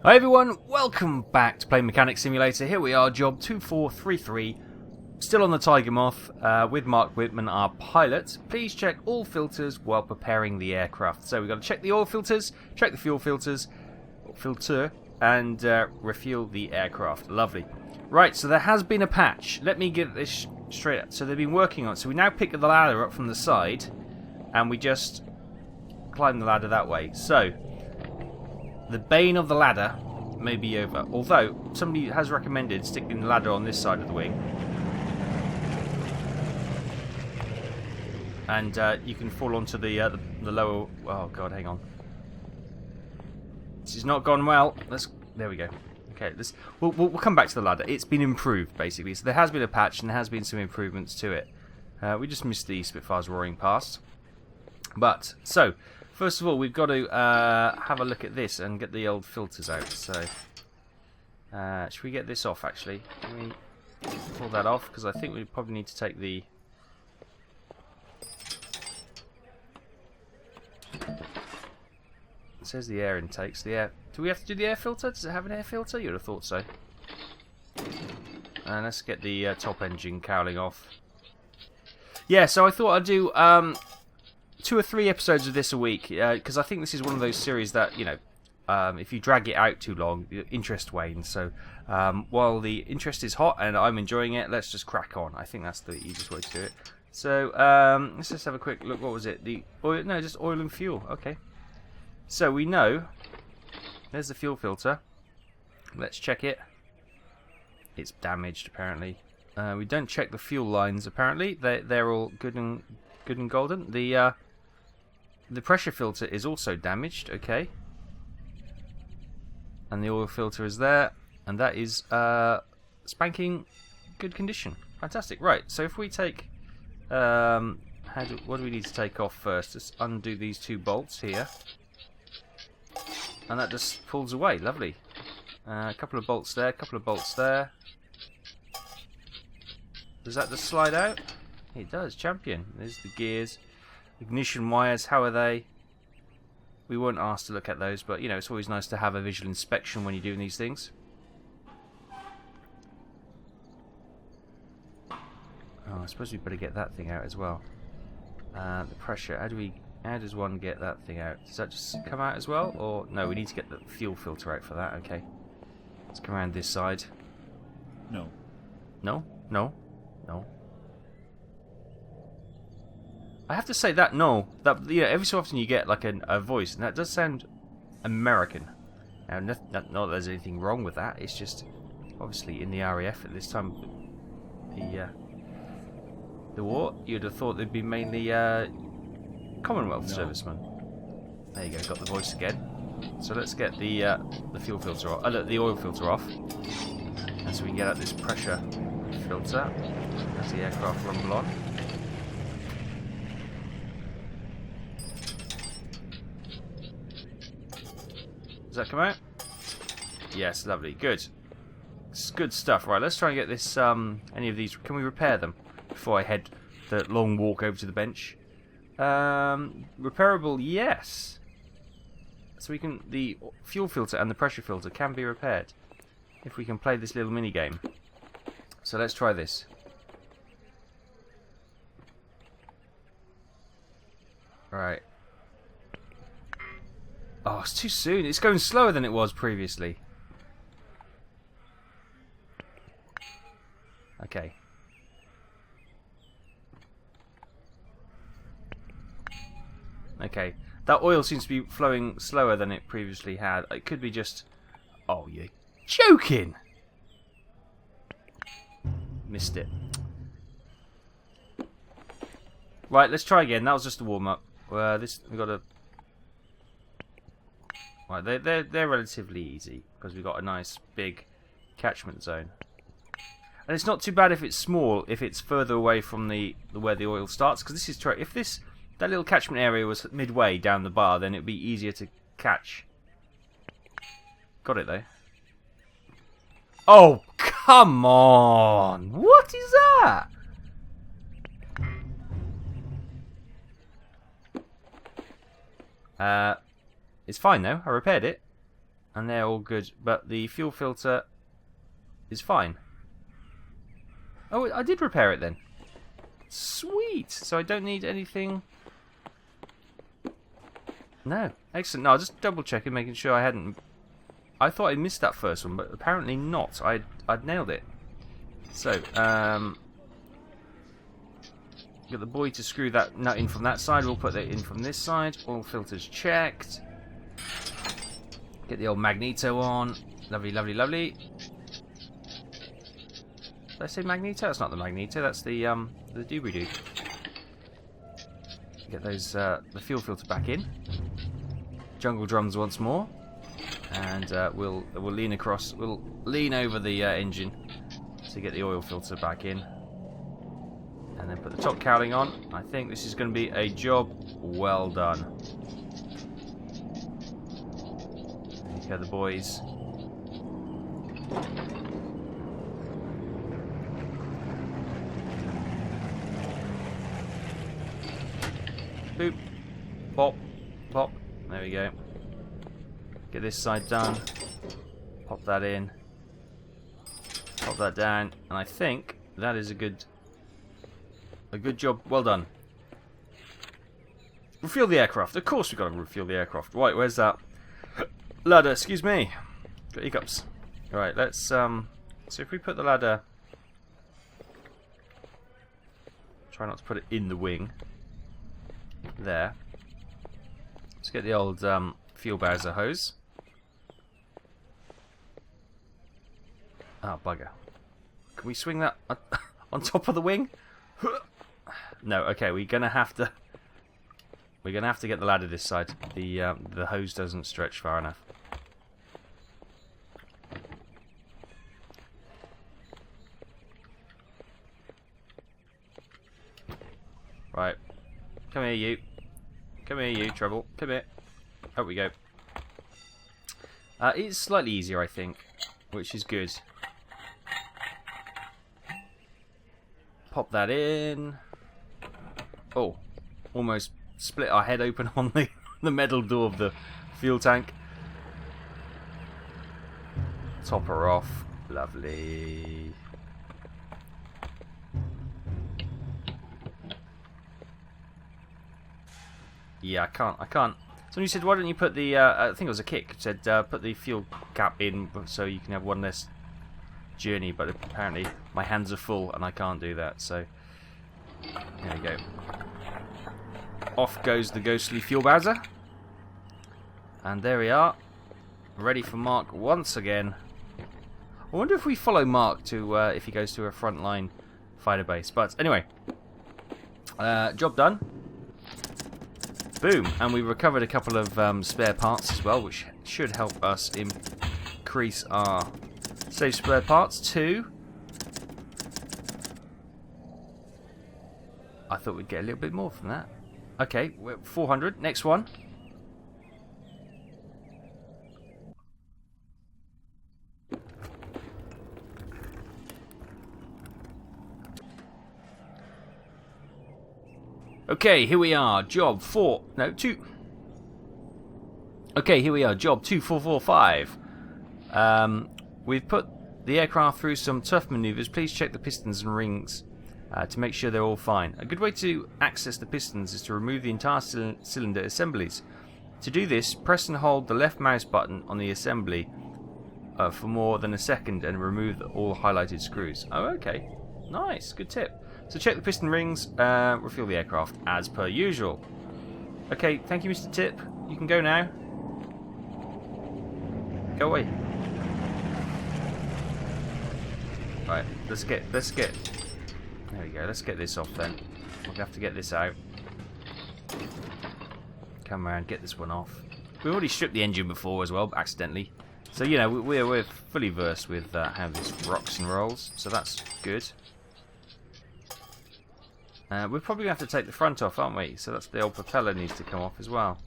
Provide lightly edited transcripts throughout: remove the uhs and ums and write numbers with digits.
Hi everyone, welcome back to Play Mechanic Simulator. Here we are, job 2433, still on the Tiger Moth, with Mark Whitman, our pilot. Please check all filters while preparing the aircraft. So we've got to check the oil filters, check the fuel filters, and refuel the aircraft. Lovely. Right, so there has been a patch. Let me get this straight up. So they've been working on it. So we now pick the ladder up from the side, and we just climb the ladder that way. So the bane of the ladder may be over. Although, somebody has recommended sticking the ladder on this side of the wing. And you can fall onto the lower... Oh, God, hang on. This has not gone well. There we go. Okay, we'll come back to the ladder. It's been improved, basically. So there has been a patch, and there has been some improvements to it. We just missed the Spitfire's roaring past. But, so... First of all, we've got to have a look at this and get the old filters out. So, should we get this off, actually? Can we pull that off? Because I think we probably need to take the... It says the air intakes. The air... Do we have to do the air filter? Does it have an air filter? You'd have thought so. And let's get the top engine cowling off. Yeah, so I thought I'd do... 2 or 3 episodes of this a week, because I think this is one of those series that, you know, if you drag it out too long, the interest wanes. So while the interest is hot and I'm enjoying it, let's just crack on. I think that's the easiest way to do it. So let's just have a quick look. What was it? The oil? No, just oil and fuel. Okay. So we know there's the fuel filter. Let's check it. It's damaged apparently. We don't check the fuel lines apparently. They're all good and golden. The pressure filter is also damaged, okay. And the oil filter is there, and that is spanking good condition. Fantastic. Right, so if we take... what do we need to take off first? Let's undo these 2 bolts here. And that just pulls away. Lovely. A couple of bolts there, a couple of bolts there. Does that just slide out? It does, champion. There's the gears. Ignition wires, how are they? We weren't asked to look at those, but you know, it's always nice to have a visual inspection when you're doing these things. Oh, I suppose we better get that thing out as well. The pressure, how does one get that thing out? Does that just come out as well? Or, no, we need to get the fuel filter out for that, okay. Let's come around this side. No. No? No? No? I have to say that every so often you get like a voice, and that does sound American. Now, not that there's anything wrong with that. It's just obviously in the RAF at this time, the war, you'd have thought they'd be mainly Commonwealth servicemen. There you go, got the voice again. So let's get the fuel filter off. The oil filter off, and so we can get out this pressure filter as the aircraft rumble on. Does that come out? Yes, lovely. Good. It's good stuff. Right, let's try and get this, any of these... Can we repair them before I head the long walk over to the bench? Repairable, yes. So we can... The fuel filter and the pressure filter can be repaired if we can play this little mini game. So let's try this. Right. Oh, it's too soon. It's going slower than it was previously. Okay. Okay. That oil seems to be flowing slower than it previously had. It could be just... Oh, you're joking! Missed it. Right, let's try again. That was just a warm-up. We've got to... Right, they're relatively easy because we've got a nice big catchment zone, and it's not too bad if it's small, if it's further away from where the oil starts. Because this is if that little catchment area was midway down the bar, then it'd be easier to catch. Got it though. Oh come on! What is that? It's fine though. I repaired it. and they're all good, but the fuel filter is fine. Oh, I did repair it then. Sweet! So I don't need anything. No. Excellent. No, I was just double checking, making sure I hadn't. I thought I missed that first one, but apparently not. I'd nailed it. So, get the boy to screw that nut in from that side. We'll put that in from this side. Oil filters checked. Get the old magneto on. Lovely, lovely, lovely. Did I say magneto? That's not the magneto. That's the doobly-doo. Get those the fuel filter back in. Jungle drums once more, and we'll lean across. We'll lean over the engine to get the oil filter back in, and then put the top cowling on. I think this is going to be a job well done. There you go, the boys. Boop, pop, pop. There we go. Get this side done. Pop that in. Pop that down, and I think that is a good job. Well done. Refuel the aircraft. Of course we've got to refuel the aircraft. Right, where's that ladder? Excuse me. Got hiccups. Right, let's so if we put the ladder, try not to put it in the wing. There. Let's get the old fuel Bowser hose. Oh, bugger. Can we swing that on top of the wing? No, okay, we're gonna have to get the ladder this side. The hose doesn't stretch far enough. Right. Come here, you. Come here, you, Trouble. Come here. Out we go. It's slightly easier, I think, which is good. Pop that in. Oh, almost split our head open on the metal door of the fuel tank. Top her off. Lovely. Yeah, I can't. Somebody said, why don't you put the, I think it was a kick, said put the fuel cap in so you can have one less journey, but apparently my hands are full and I can't do that, so there we go. Off goes the ghostly fuel Bowser. And there we are, ready for Mark once again. I wonder if we follow Mark to, if he goes to a frontline fighter base, but anyway, job done. Boom, and we recovered a couple of spare parts as well, which should help us increase our save spare parts to. I thought we'd get a little bit more from that. Okay, we're 400. Next one. Okay, here we are, job 2. Okay, here we are, job 2445. We've put the aircraft through some tough maneuvers. Please check the pistons and rings to make sure they're all fine. A good way to access the pistons is to remove the entire cylinder assemblies. To do this, press and hold the left mouse button on the assembly for more than a second and remove all highlighted screws. Oh, okay. Nice, good tip. So check the piston rings, refuel the aircraft as per usual. Okay, thank you, Mr. Tip. You can go now. Go away. Right, let's get. There we go. Let's get this off then. We'll have to get this out. Come around, get this one off. We already stripped the engine before as well, accidentally. So you know we're fully versed with how this rocks and rolls. So that's good. We're probably going to have to take the front off, aren't we? So that's the old propeller needs to come off as well.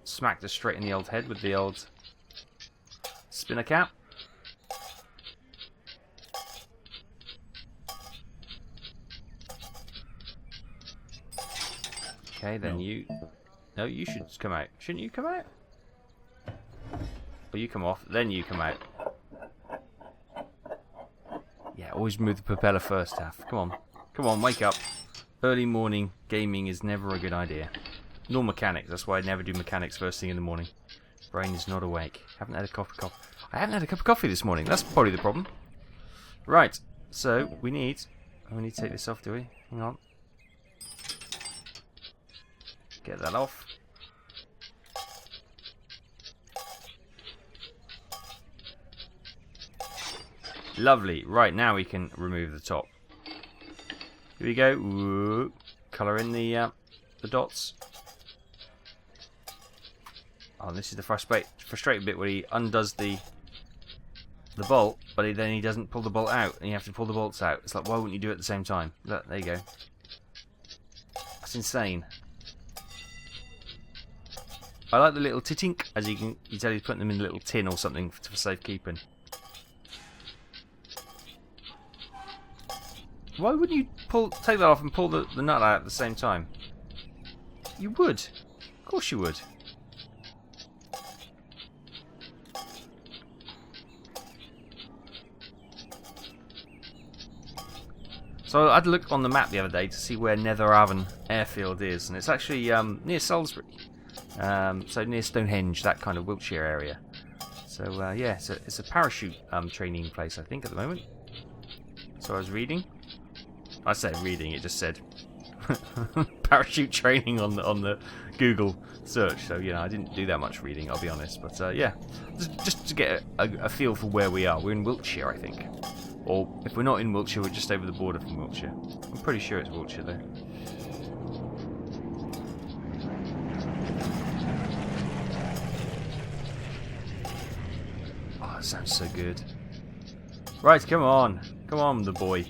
Smacked us straight in the old head with the old spinner cap. Okay, then you... No, you should come out. Shouldn't you come out? Well, you come off, then you come out. Yeah, always move the propeller first, Taff. Come on. Come on, wake up. Early morning gaming is never a good idea. Nor mechanics. That's why I never do mechanics first thing in the morning. Brain is not awake. Haven't had a cup of coffee. I haven't had a cup of coffee this morning. That's probably the problem. Right. So, we need... Oh, we need to take this off, do we? Hang on. Get that off. Lovely. Right, now we can remove the top. Here we go. Ooh. Colour in the dots. Oh, this is the frustrating bit where he undoes the bolt, but then he doesn't pull the bolt out, and you have to pull the bolts out. It's like, why wouldn't you do it at the same time? Look, there you go. That's insane. I like the little titink, as you tell he's putting them in a little tin or something for safekeeping. Why wouldn't you take that off and pull the nut out at the same time? You would. Of course you would. So I had a look on the map the other day to see where Netheravon Airfield is, and it's actually near Salisbury. So near Stonehenge, that kind of Wiltshire area. So yeah, it's a parachute training place, I think, at the moment. So I was reading. I said reading, it just said parachute training on the Google search. So I didn't do that much reading, I'll be honest. But yeah, just to get a feel for where we are. We're in Wiltshire, I think. Or if we're not in Wiltshire, we're just over the border from Wiltshire. I'm pretty sure it's Wiltshire though. Oh, that sounds so good. Right, come on, the boy.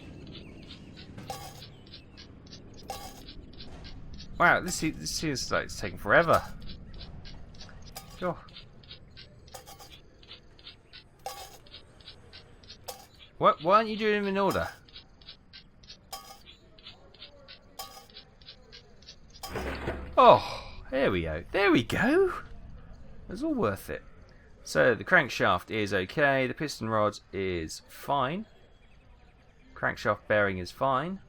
Wow, this seems like it's taking forever. Oh. Why aren't you doing them in order? Oh, there we go. There we go. It's all worth it. So the crankshaft is okay. The piston rod is fine. Crankshaft bearing is fine.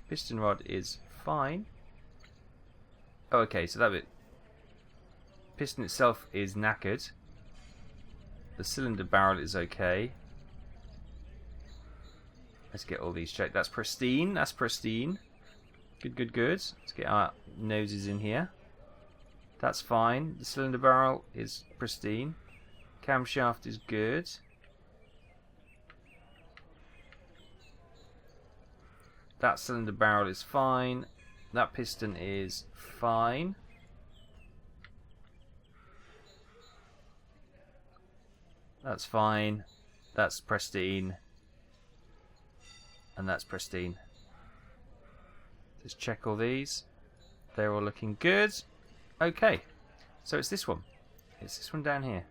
Piston rod is fine. Oh, okay, so that bit. Piston itself is knackered. The cylinder barrel is okay. Let's get all these checked. That's pristine. That's pristine. Good, good, good. Let's get our noses in here. That's fine. The cylinder barrel is pristine. Camshaft is good. That cylinder barrel is fine. That piston is fine. That's fine. That's pristine. And that's pristine. Just check all these. They're all looking good. Okay. So it's this one. It's this one down here.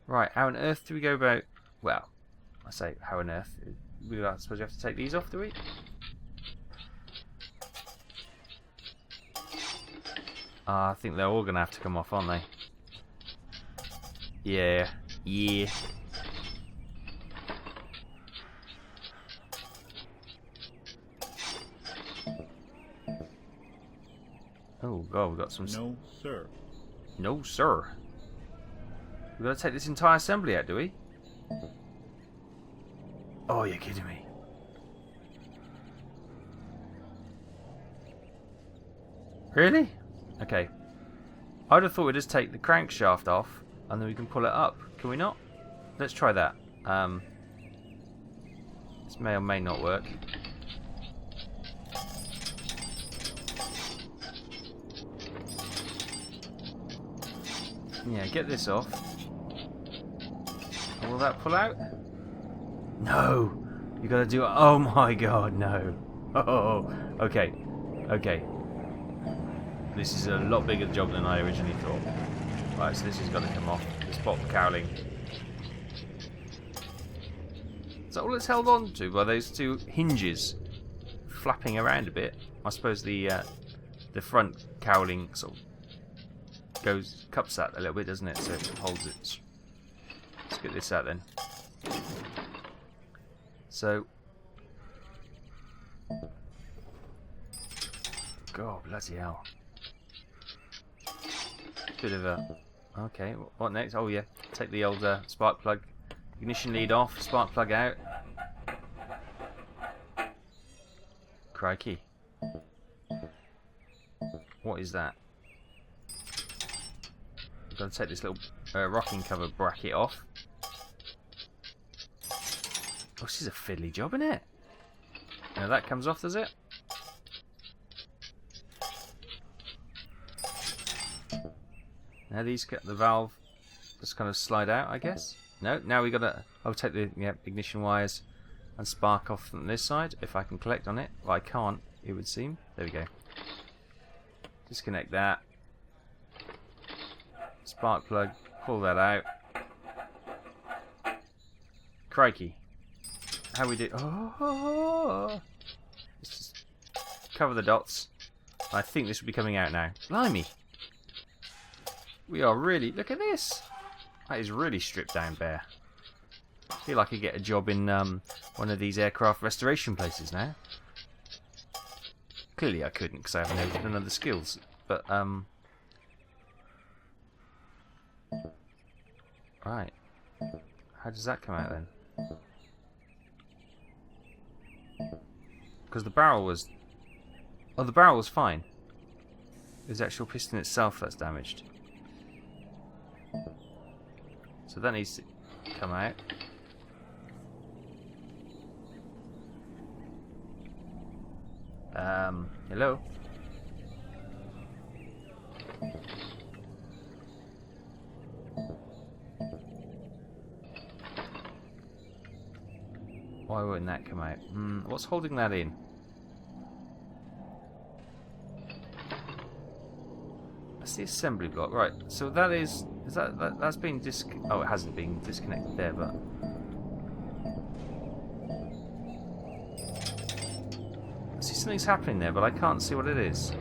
Right, how on earth do we go about... Well, I say how on earth. I suppose we have to take these off, do we? I think they're all going to have to come off, aren't they? Yeah. Yeah. Oh god, we've got some... No, sir. No, sir. We've got to take this entire assembly out, do we? Oh, you're kidding me. Really? Okay. I'd have thought we'd just take the crankshaft off and then we can pull it up. Can we not? Let's try that. This may or may not work. Yeah, get this off. Will that pull out? No! You gotta do it. Oh my god, no. Oh, okay. Okay. This is a lot bigger job than I originally thought. Right, so this has got to come off. This bottom cowling. Is that all it's held on to by those two hinges flapping around a bit? I suppose the the front cowling sort of cups that a little bit, doesn't it? So it holds it. Let's get this out then. So, God, bloody hell. Bit of a... Okay, what next? Oh yeah, take the old spark plug. Ignition lead off, spark plug out. Crikey. What is that? I've got to take this little rocking cover bracket off. Oh, this is a fiddly job, isn't it? Now that comes off, does it? Now the valve just kind of slide out, I guess. No, now we got to. I'll take the ignition wires and spark off from this side if I can collect on it. Well, I can't. It would seem. There we go. Disconnect that. Spark plug. Pull that out. Crikey. How we do? Oh, let's just cover the dots. I think this will be coming out now. Blimey. We are really... Look at this. That is really stripped down bare. I feel like I could get a job in one of these aircraft restoration places now. Clearly I couldn't because I have none of the skills. But, right. How does that come out then? Because the barrel was... Oh, the barrel was fine. It was the actual piston itself that's damaged. So that needs to come out. Hello? Why wouldn't that come out? What's holding that in? That's the assembly block, right? So that is that's been oh, it hasn't been disconnected there, but see something's happening there, but I can't see what it is.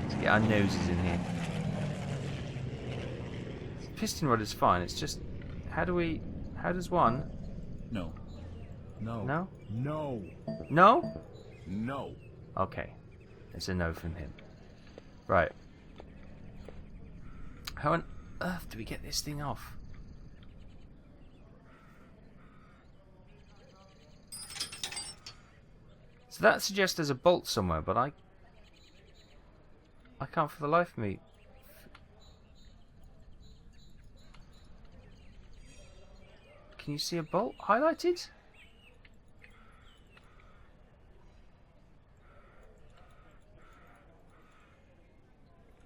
Let's get our noses in here. The piston rod is fine. It's just how does one? No. No. No? No. No? No. Okay. It's a no from him. Right. How on earth do we get this thing off? So that suggests there's a bolt somewhere, but I can't for the life of me. Can you see a bolt highlighted?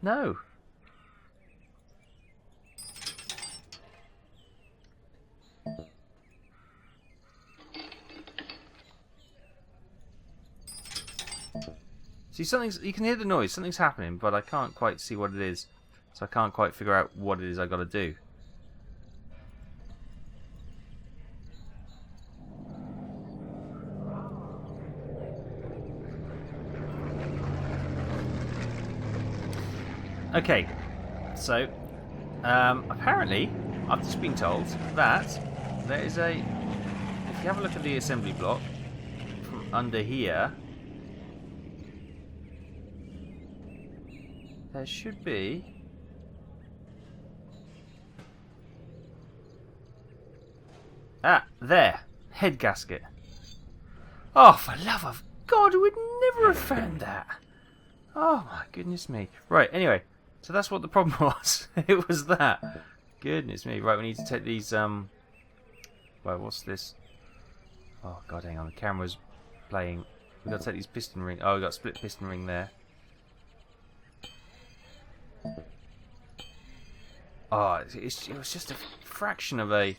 No. See, you can hear the noise, something's happening, but I can't quite see what it is. So I can't quite figure out what it is I gotta do. Okay, so apparently I've just been told that there is a... If you have a look at the assembly block from under here, there should be... Ah, there! Head gasket. Oh, for love of God, we'd never have found that! Oh my goodness me. Right, anyway. So that's what the problem was. It was that. Goodness me. Right, we need to take these, Right, what's this? Oh, God, hang on. The camera's playing. We've got to take these piston rings. Oh, we've got a split piston ring there. Oh, it was just a fraction of a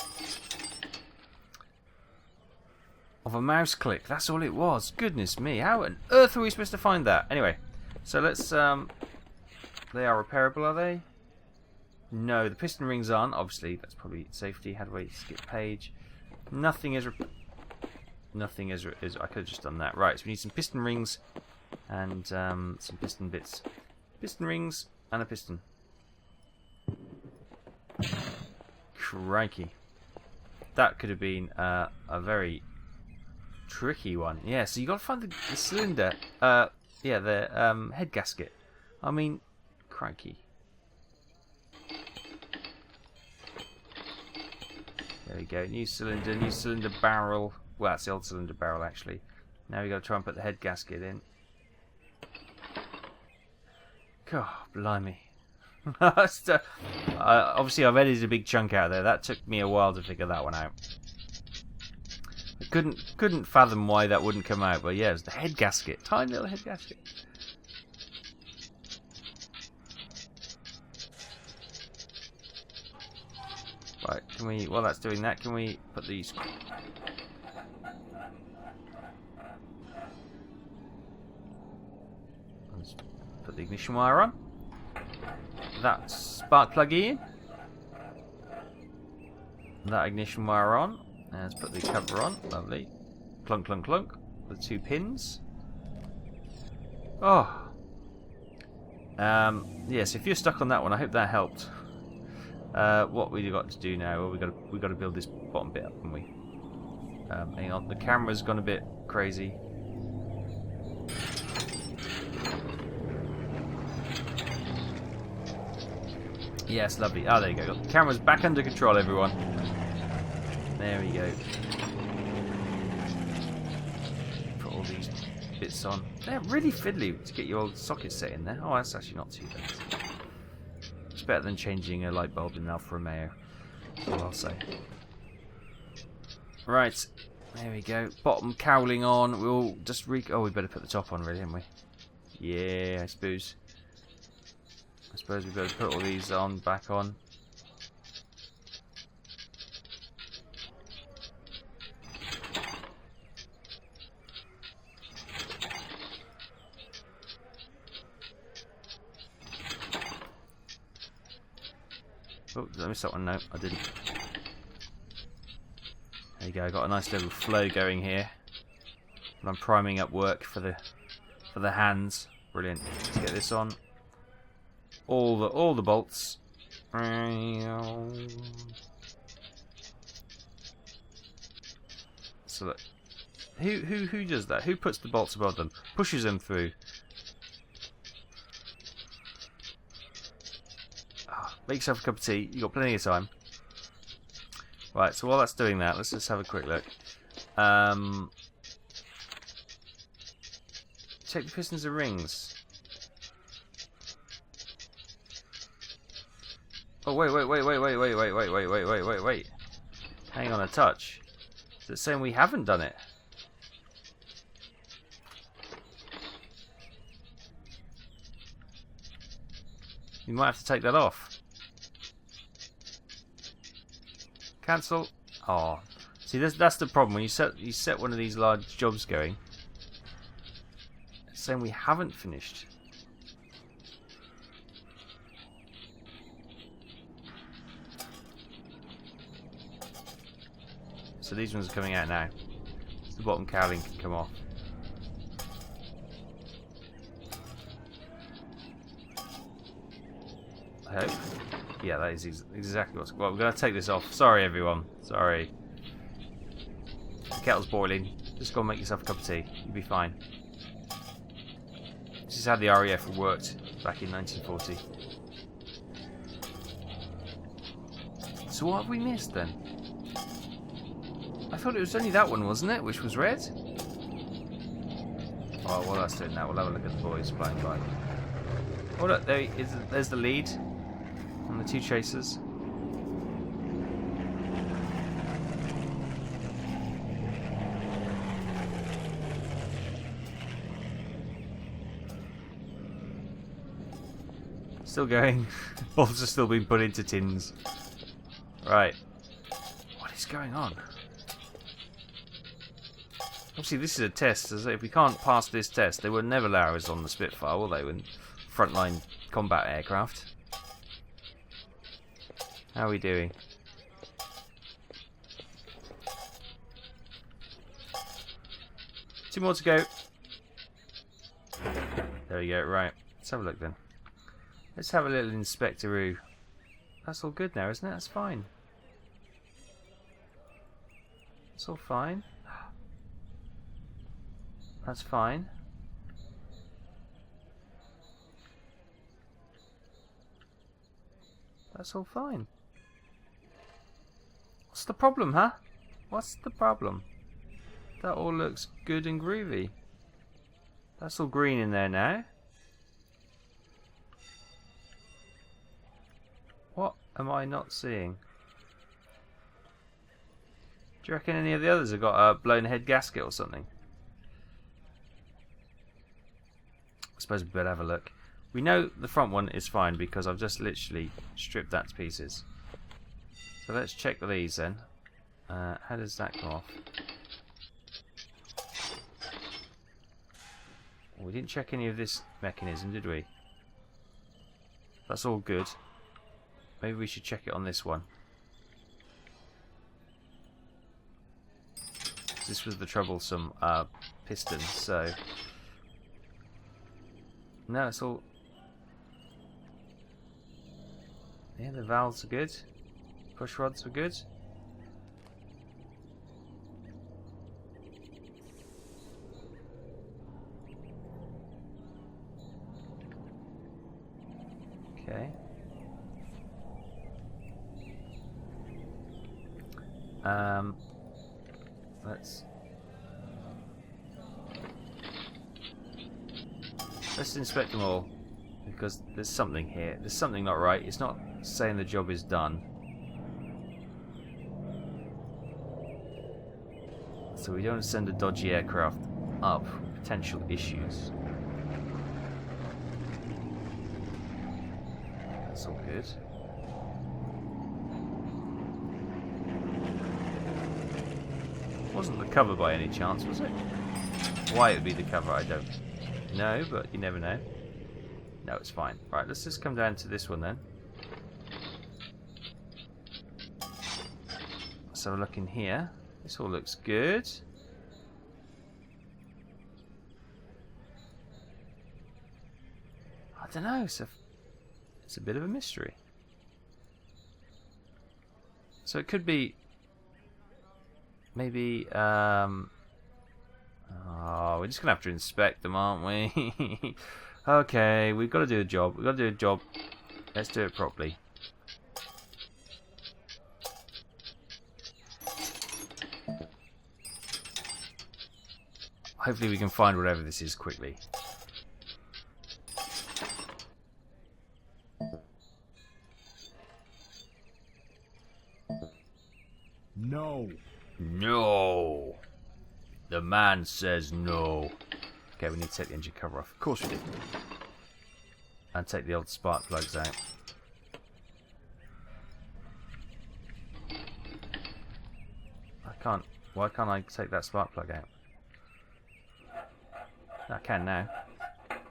mouse click. That's all it was. Goodness me. How on earth are we supposed to find that? Anyway, so let's, they are repairable, are they? No, the piston rings aren't. Obviously, that's probably safety. How do I skip page? Nothing is... nothing is I could have just done that. Right, so we need some piston rings and some piston bits. Piston rings and a piston. Crikey. That could have been a very tricky one. Yeah, so you got to find the cylinder. Yeah, the head gasket. I mean, crikey. There we go. New cylinder barrel. Well, that's the old cylinder barrel, actually. Now we got to try and put the head gasket in. God, blimey. Obviously, I've edited a big chunk out there. That took me a while to figure that one out. I couldn't fathom why that wouldn't come out, but yeah, it's the head gasket. Tiny little head gasket. Right, can we, while that's doing that, can we put these... Let's put the ignition wire on. That spark plug in. That ignition wire on. And let's put the cover on. Lovely. Clunk, clunk, clunk. The 2 pins. Oh. Yes, if you're stuck on that one, I hope that helped. What we got to do now? Well, we got to build this bottom bit up, haven't we? Hang on, the camera's gone a bit crazy. Yes, lovely. Ah, there you go. Got the camera's back under control, everyone. There we go. Put all these bits on. They're really fiddly to get your old socket set in there. Oh, that's actually not too bad. It's better than changing a light bulb in Alfa Romeo. That's all I'll say. Right. There we go. Bottom cowling on. We'll just oh, we better put the top on, really, haven't we? Yeah, I suppose. I suppose we better put all these on, back on. Oh, did I miss that one? No, I didn't. There you go, I got a nice little flow going here. And I'm priming up work for the hands. Brilliant. Let's get this on. All the bolts. So look. Who does that? Who puts the bolts above them? Pushes them through. Make yourself a cup of tea. You've got plenty of time. Right, so while that's doing that, let's just have a quick look. Check the pistons and rings. Oh, wait. Hang on a touch. Is it saying we haven't done it? You might have to take that off. Cancel. Oh, see, that's the problem when you set one of these large jobs going. It's saying we haven't finished. So these ones are coming out now. So the bottom cowling can come off. I hope. Yeah, that is exactly what's... Well, we're going to take this off. Sorry, everyone. Sorry. The kettle's boiling. Just go and make yourself a cup of tea. You'll be fine. This is how the RAF worked back in 1940. So what have we missed, then? I thought it was only that one, wasn't it? Which was red? Oh, while that's doing that, we'll have a look at the boys flying by. Oh, look, there's the lead. And the 2 chasers. Still going. Bolts are still being put into tins. Right. What is going on? Obviously this is a test, so if we can't pass this test, they will never allow us on the Spitfire, will they, when frontline combat aircraft? How are we doing? 2 more to go. There we go. Right. Let's have a look then. Let's have a little inspectoroo. That's all good now, isn't it? That's fine. It's all fine. That's fine. That's all fine. What's the problem, huh? What's the problem? That all looks good and groovy. That's all green in there now. What am I not seeing? Do you reckon any of the others have got a blown head gasket or something? I suppose we better have a look. We know the front one is fine because I've just literally stripped that to pieces. So let's check these then. How does that come off? We didn't check any of this mechanism, did we? That's all good. Maybe we should check it on this one. This was the troublesome piston, so... No, it's all... Yeah, the valves are good. Push rods are good. Okay. Let's inspect them all, because there's something here. There's something not right. It's not saying the job is done. So we don't want to send a dodgy aircraft up with potential issues. That's all good. Wasn't the cover by any chance, was it? Why it would be the cover, I don't know, but you never know. No, it's fine. Right, let's just come down to this one then. Let's have a look in here. This all looks good. I don't know, it's a bit of a mystery. So it could be maybe oh, we're just gonna have to inspect them, aren't we? Okay, we've got to do a job. We've got to do a job. Let's do it properly. Hopefully we can find whatever this is quickly. No. No. The man says no. Okay, we need to take the engine cover off. Of course we do. And take the old spark plugs out. I can't. Why can't I take that spark plug out? I can now.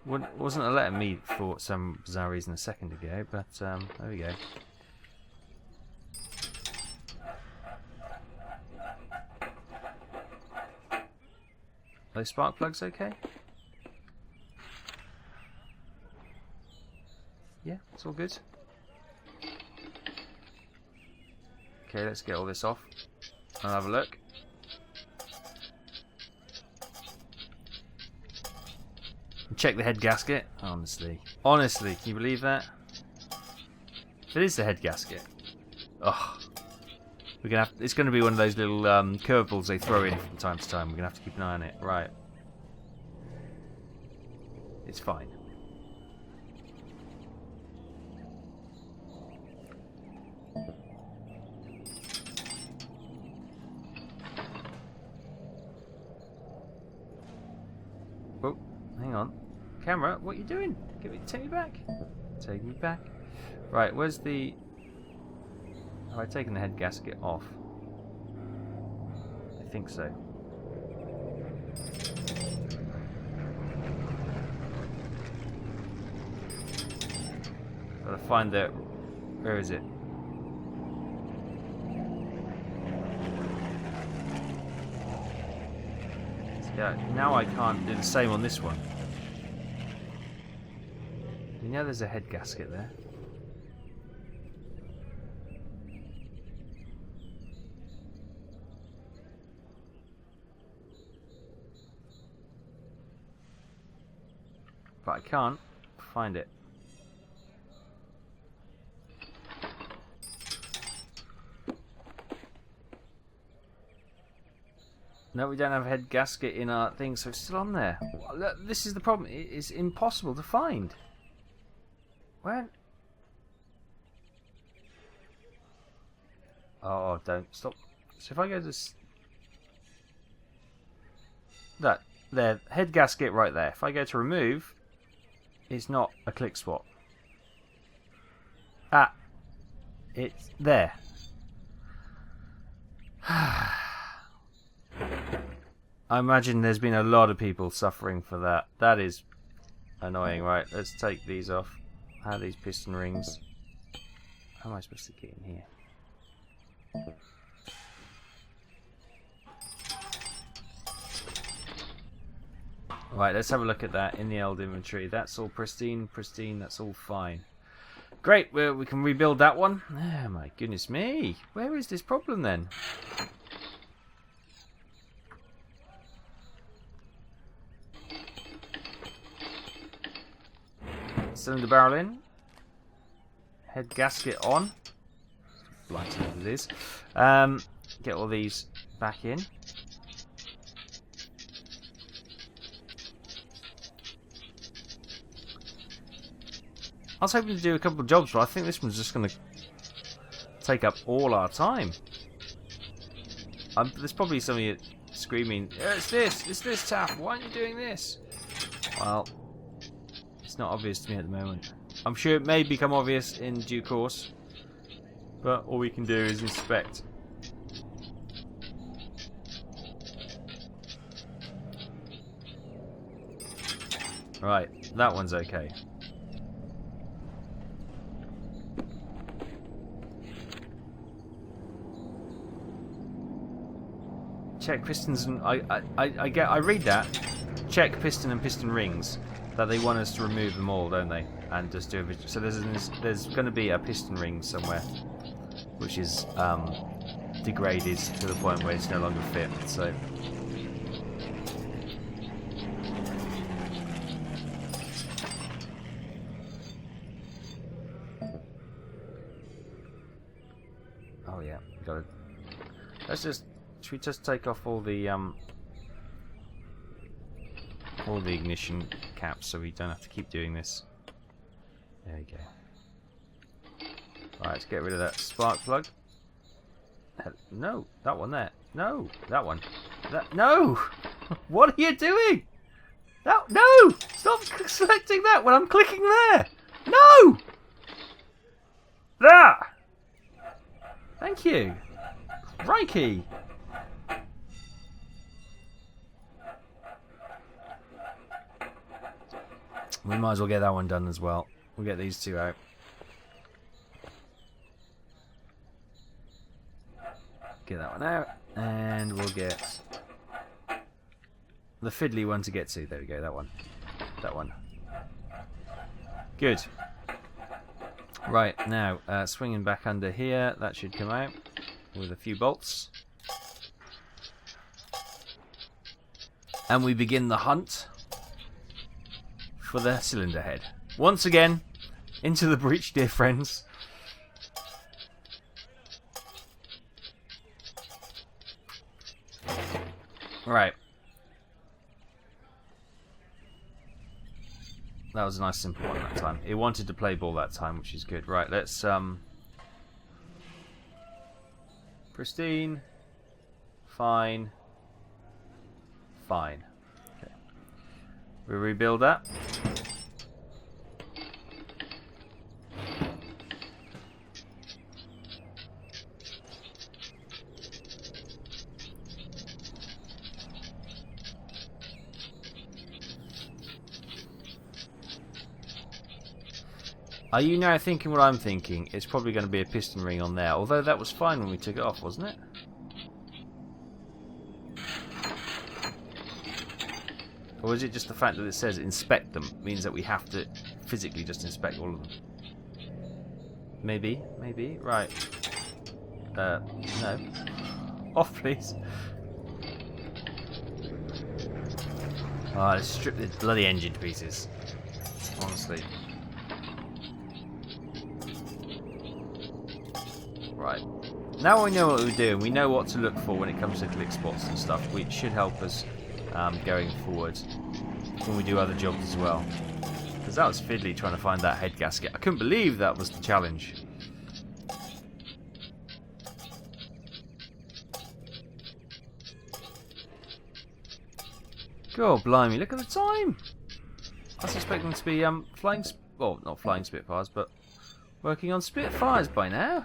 Wasn't letting me for some bizarre reason a second ago, but there we go. Are those spark plugs okay? Yeah, it's all good. Okay, let's get all this off. I'll have a look. And check the head gasket. Honestly, can you believe that? If it is the head gasket, oh, we're gonna have. It's going to be one of those little curveballs they throw in from time to time. We're going to have to keep an eye on it. Right. It's fine. Oh, hang on. Camera, what are you doing? Take me back. Take me back. Right, where's the... Have I taken the head gasket off? I think so. Gotta find the... Where is it? Let's Yeah, now I can't do the same on this one. You know there's a head gasket there. But I can't find it. No, we don't have a head gasket in our thing, so it's still on there. This is the problem. It is impossible to find. Where? Oh, don't stop. So if I go to that there, head gasket right there. If I go to remove, it's not a click spot. Ah, it's there. I imagine there's been a lot of people suffering for that. That is annoying. Right, let's take these off. How are these piston rings? How am I supposed to get in here? Right, let's have a look at that in the old inventory. That's all pristine, that's all fine. Great, well, we can rebuild that one. Oh my goodness me. Where is this problem then? Cylinder barrel in. Head gasket on. Lighting as it is. Get all these back in. I was hoping to do a couple of jobs, but I think this one's just going to take up all our time. There's probably some of you screaming, it's this, Taff, why aren't you doing this? Well, it's not obvious to me at the moment. I'm sure it may become obvious in due course, but all we can do is inspect. Right, that one's okay. Check pistons and I read that. Check piston and piston rings. That they want us to remove them all, don't they? And just do a so there's going to be a piston ring somewhere, which is degraded to the point where it's no longer fit. So. Oh yeah, got it. Let's just. Should we just take off all the ignition caps so we don't have to keep doing this? There we go. Alright, let's get rid of that spark plug. No, that one there. No, that one. No! What are you doing? No! Stop selecting that when I'm clicking there! No! There! Thank you. Crikey! We might as well get that one done as well. We'll get these two out. Get that one out. And we'll get the fiddly one to get to. There we go, that one. That one. Good. Right, now, swinging back under here. That should come out with a few bolts. And we begin the hunt for the cylinder head. Once again, into the breach, dear friends. Right. That was a nice simple one that time. It wanted to play ball that time, which is good. Right, let's pristine. Fine. Fine. Okay. We rebuild that. Are you now thinking what I'm thinking? It's probably going to be a piston ring on there. Although that was fine when we took it off, wasn't it? Or is it just the fact that it says inspect them means that we have to physically just inspect all of them? Maybe. Right. No. Off, please. Let's strip the bloody engine to pieces. Honestly. Right. Now we know what we're doing. We know what to look for when it comes to click spots and stuff, which should help us going forward when we do other jobs as well. Because that was fiddly trying to find that head gasket. I couldn't believe that was the challenge. God blimey, look at the time! I suspect them to be flying... Well, not flying Spitfires, but working on Spitfires by now.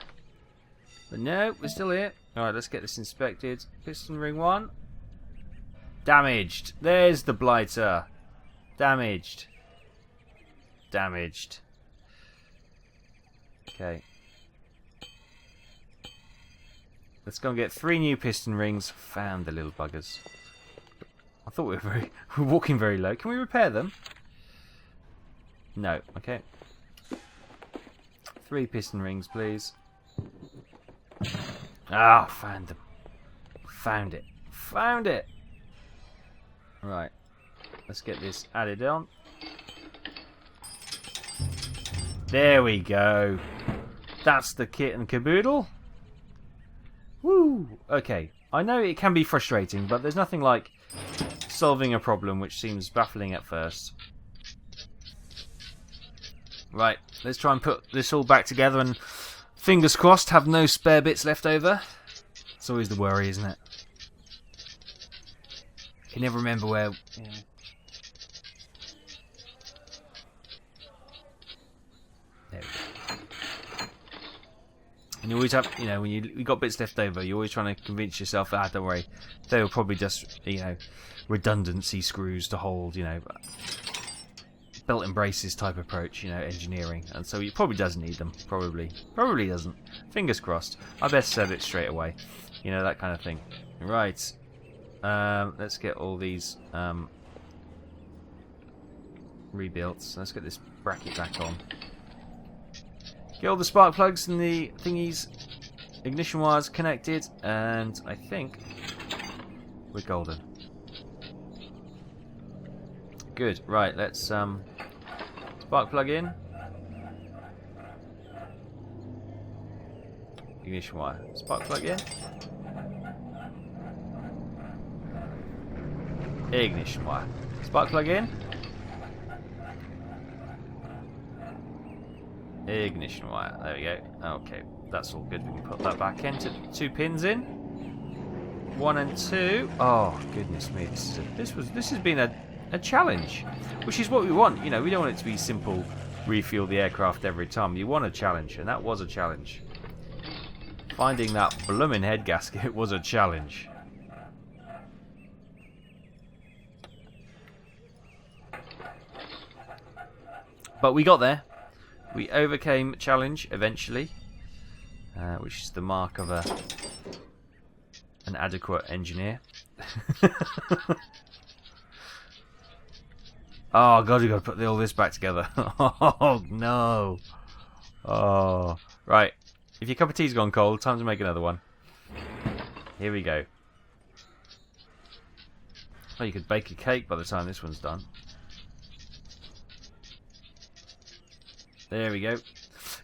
But no, we're still here. Alright, let's get this inspected. Piston ring 1. Damaged. There's the blighter. Damaged. Okay. Let's go and get 3 new piston rings. Found the little buggers. I thought we were walking very low. Can we repair them? No. Okay. 3 piston rings, please. Ah, found them. Found it. Right. Let's get this added on. There we go. That's the kit and caboodle. Woo! Okay. I know it can be frustrating, but there's nothing like solving a problem which seems baffling at first. Right, let's try and put this all back together and fingers crossed have no spare bits left over. It's always the worry, isn't it? You can never remember where... Yeah. There we go. And you always have, you know, when you got bits left over, you're always trying to convince yourself, don't worry, they were probably just, you know, redundancy screws to hold, you know, belt and braces type approach, you know, engineering. And so he probably doesn't need them. Probably doesn't. Fingers crossed. I best set it straight away. You know, that kind of thing. Right. Let's get all these rebuilt. Let's get this bracket back on. Get all the spark plugs and the thingies, ignition wires connected, and I think we're golden. Good. Right, let's spark plug in. Ignition wire. Spark plug in. Ignition wire. Spark plug in. Ignition wire. There we go. Okay, that's all good. We can put that back into 2 pins in. 1 and 2. Oh goodness me! This has been a challenge, which is what we want. You know, we don't want it to be simple. Refuel the aircraft every time. You want a challenge, and that was a challenge. Finding that blooming head gasket was a challenge. But we got there. We overcame challenge eventually, which is the mark of an adequate engineer. Oh god, we've got to put all this back together. Oh no. Oh, right. If your cup of tea's gone cold, time to make another one. Here we go. Oh, you could bake a cake by the time this one's done. There we go.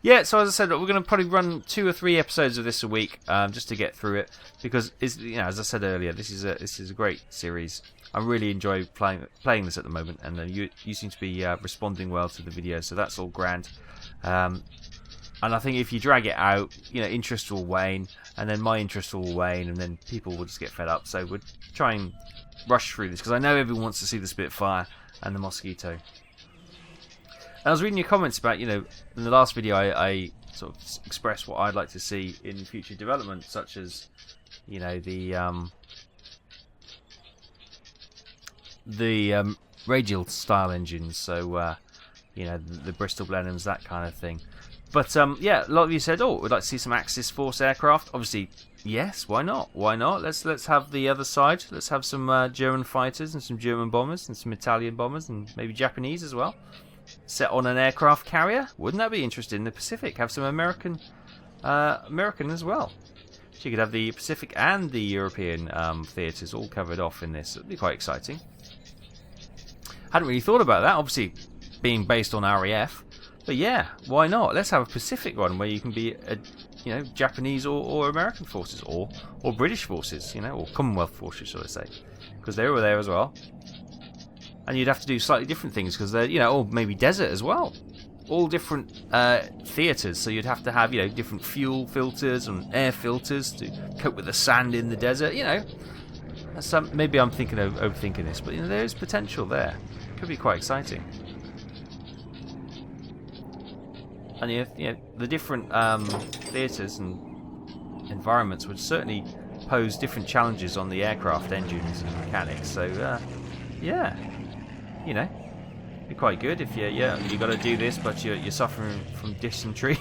Yeah, so as I said, we're going to probably run 2 or 3 episodes of this a week, just to get through it, because it's, you know, as I said earlier, this is a great series. I really enjoy playing this at the moment, and you seem to be responding well to the video, so that's all grand. And I think if you drag it out, you know, interest will wane, and then my interest will wane, and then people will just get fed up. So we'll try and rush through this, because I know everyone wants to see the Spitfire and the Mosquito. I was reading your comments about, you know, in the last video I sort of expressed what I'd like to see in future development, such as, you know, the radial style engines, so you know, the Bristol Blenheims, that kind of thing. But yeah, a lot of you said, oh, we'd like to see some Axis Force aircraft. Obviously, Yes, why not? Why not? Let's have the other side. Let's have some German fighters and some German bombers and some Italian bombers and maybe Japanese as well. Set on an aircraft carrier. Wouldn't that be interesting? In the Pacific, have some American as well. So you could have the Pacific and the European theatres all covered off in this. It'd be quite exciting. Hadn't really thought about that. Obviously, being based on RAF. But yeah, why not? Let's have a Pacific one where you can be, Japanese or American forces, or British forces, or Commonwealth forces, shall I say, because they were there as well. And you'd have to do slightly different things because they're, or maybe desert as well. All different theatres, so you'd have to have, different fuel filters and air filters to cope with the sand in the desert. Maybe I'm overthinking this, but there is potential there. Could be quite exciting. And the different theatres and environments would certainly pose different challenges on the aircraft engines and mechanics. So yeah, be quite good if you got to do this, but you're suffering from dysentery.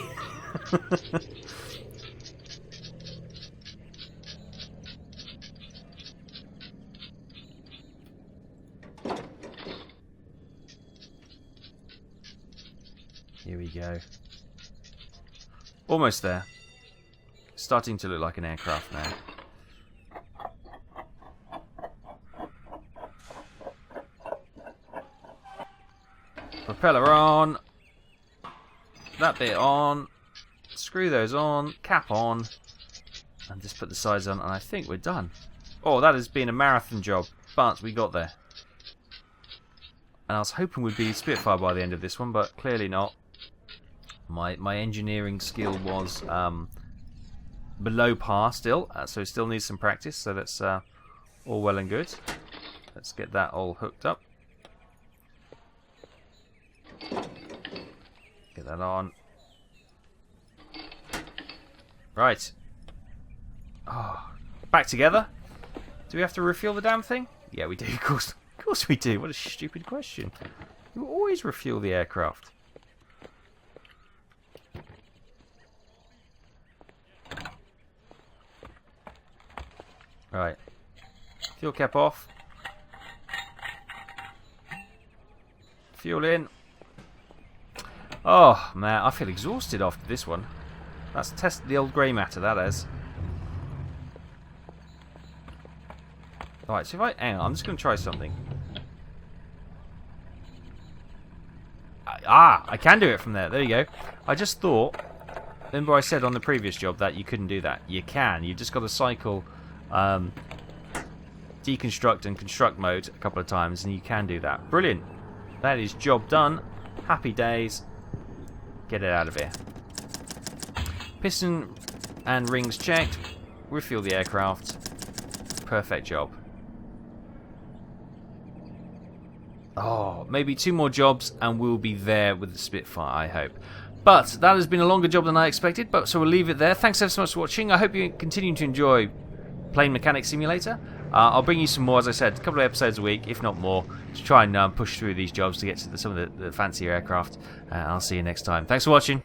Here we go. Almost there. Starting to look like an aircraft now. Propeller on. That bit on. Screw those on. Cap on. And just put the sides on, and I think we're done. Oh, that has been a marathon job, but we got there. And I was hoping we'd be Spitfire by the end of this one, but clearly not. My engineering skill was below par still, so it still needs some practice, so that's all well and good. Let's get that all hooked up. Get that on. Right. Oh, back together. Do we have to refuel the damn thing? Yeah, we do, of course. Of course we do. What a stupid question. You always refuel the aircraft. Right. Fuel cap off. Fuel in. Oh, man, I feel exhausted after this one. That's tested the old grey matter, that is. Right, so if hang on, I'm just going to try something. I can do it from there. There you go. I just thought, remember I said on the previous job that you couldn't do that. You can. You've just got to cycle deconstruct and construct mode a couple of times, and you can do that. Brilliant. That is job done. Happy days. Get it out of here. Piston and rings checked. Refuel the aircraft. Perfect job. Oh, maybe 2 more jobs and we'll be there with the Spitfire, I hope. But that has been a longer job than I expected, so we'll leave it there. Thanks ever so much for watching. I hope you continue to enjoy Plane Mechanic Simulator. I'll bring you some more, as I said, a couple of episodes a week, if not more, to try and push through these jobs to get to some of the fancier aircraft. I'll see you next time. Thanks for watching.